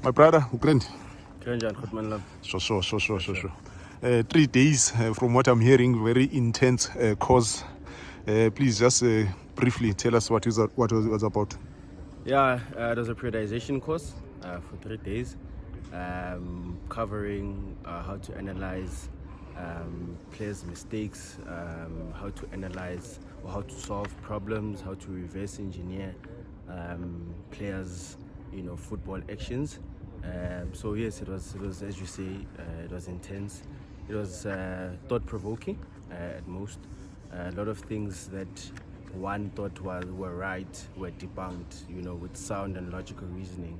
My brother, acclaimed. Sure. Sure. 3 days, from what I'm hearing, very intense course. Please just briefly tell us what it was about. Yeah, it was a periodization course for 3 days, covering how to analyze players' mistakes, how to analyze or how to solve problems, how to reverse engineer players, football actions. So yes, it was as you say, it was intense. It was thought-provoking at most. A lot of things that one thought were right were debunked, with sound and logical reasoning,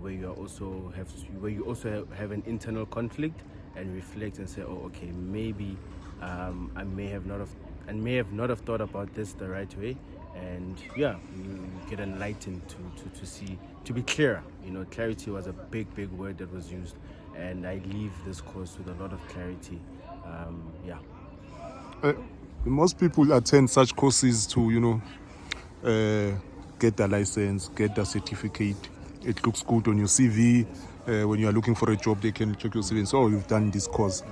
where you also have an internal conflict and reflect and say, oh, okay, maybe I may have not have thought about this the right way, and yeah, you get enlightened to see, to be clear. Clarity was a big word that was used, and I leave this course with a lot of clarity. Most people attend such courses to, get the license, get the certificate. It looks good on your CV. When you are looking for a job, they can check your CV and say, oh, you've done this course.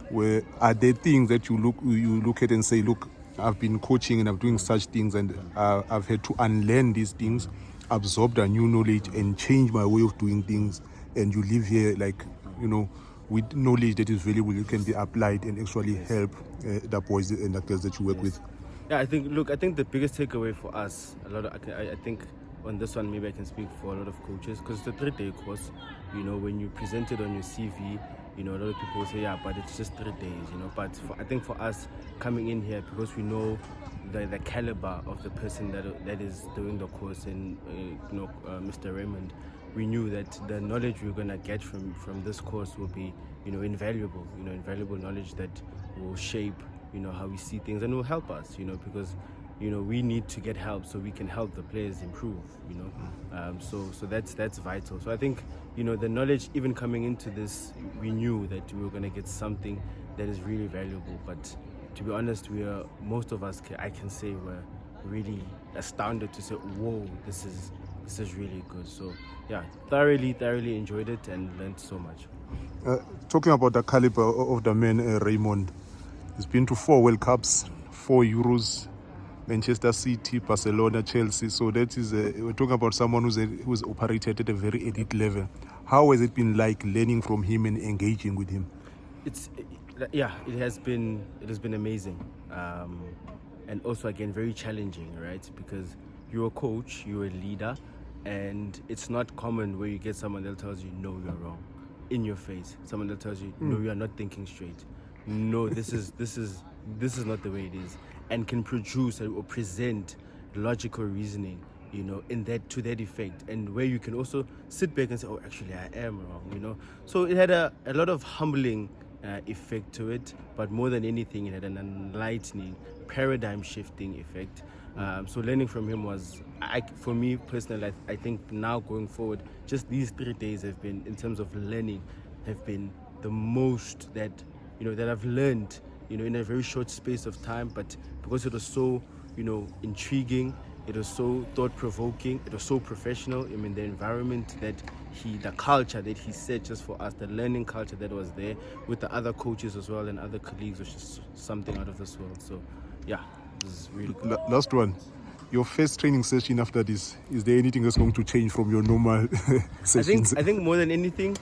Where are there things that you look at and say, look, I've been coaching and I'm doing such things, and I've had to unlearn these things, absorb the new knowledge and change my way of doing things, and you live here with knowledge that is valuable, you can be applied and actually help the boys and the girls that you work with. Yeah, I think the biggest takeaway for us, I think on this one, maybe I can speak for a lot of coaches, because it's a 3-day course. When you present it on your CV, a lot of people say, yeah, but it's just 3 days, But I think for us coming in here, because we know the caliber of the person that is doing the course, and Mr. Raymond, we knew that the knowledge we're gonna get from this course will be, invaluable, invaluable knowledge that will shape, how we see things, and will help us, because we need to get help so we can help the players improve, so that's vital. So I think, the knowledge, even coming into this, we knew that we were going to get something that is really valuable. But to be honest, most of us, I can say, were really astounded to say, whoa, this is really good. So yeah, thoroughly enjoyed it and learned so much. Talking about the caliber of the man, Raymond, he's been to 4 World Cups, 4 Euros, Manchester City, Barcelona, Chelsea. So that is we're talking about someone who's operated at a very elite level. How has it been like learning from him and engaging with him? It has been amazing, and also again very challenging, right? Because you're a coach, you're a leader, and it's not common where you get someone that tells you, no, you're wrong, in your face. Someone that tells you, no, you're not thinking straight. No, this is not the way it is, and can produce or present logical reasoning, in that, to that effect, and where you can also sit back and say, oh, actually I am wrong, So it had a lot of humbling effect to it, but more than anything, it had an enlightening, paradigm shifting effect. So learning from him was, for me personally, I think now going forward, just these 3 days have been, in terms of learning, have been the most that that I've learned, in a very short space of time. But because it was so, intriguing, it was so thought-provoking, it was so professional. I mean, the environment the culture that he set just for us, the learning culture that was there with the other coaches as well and other colleagues, was just something out of this world. So, yeah, this is really good. Last one. Your first training session after this, is there anything that's going to change from your normal sessions? I think more than anything,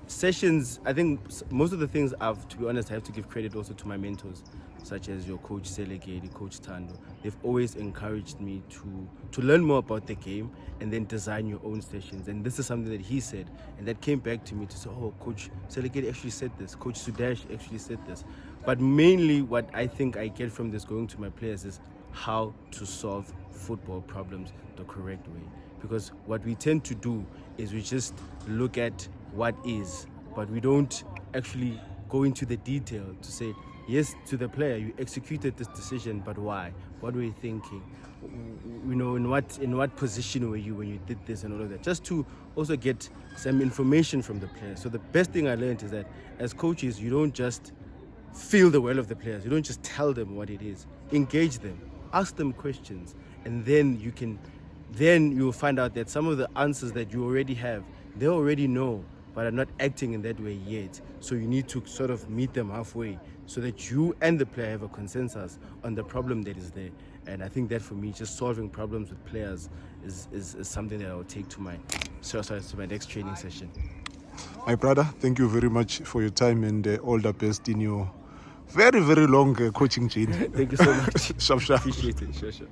sessions, I think most of the things to be honest, I have to give credit also to my mentors, such as your coach Selekedi, coach Tando. They've always encouraged me to learn more about the game and then design your own sessions. And this is something that he said, and that came back to me to say, oh, Coach Selekedi actually said this, Coach Sudash actually said this. But mainly what I think I get from this going to my players is how to solve football problems the correct way. Because what we tend to do is we just look at what is, but we don't actually go into the detail to say, yes, to the player, you executed this decision, but why? What were you thinking? In what position were you when you did this and all of that? Just to also get some information from the player. So the best thing I learned is that as coaches, you don't just feel the will of the players. You don't just tell them what it is. Engage them. Ask them questions. And then you can then you'll find out that some of the answers that you already have, they already know, but are not acting in that way yet. So you need to sort of meet them halfway so that you and the player have a consensus on the problem that is there. And I think that for me, just solving problems with players is something that I'll take to my next training session. My brother, thank you very much for your time, and all the best in your very, very long coaching journey. Thank you so much. Sharp, sharp. Appreciate it. Sure.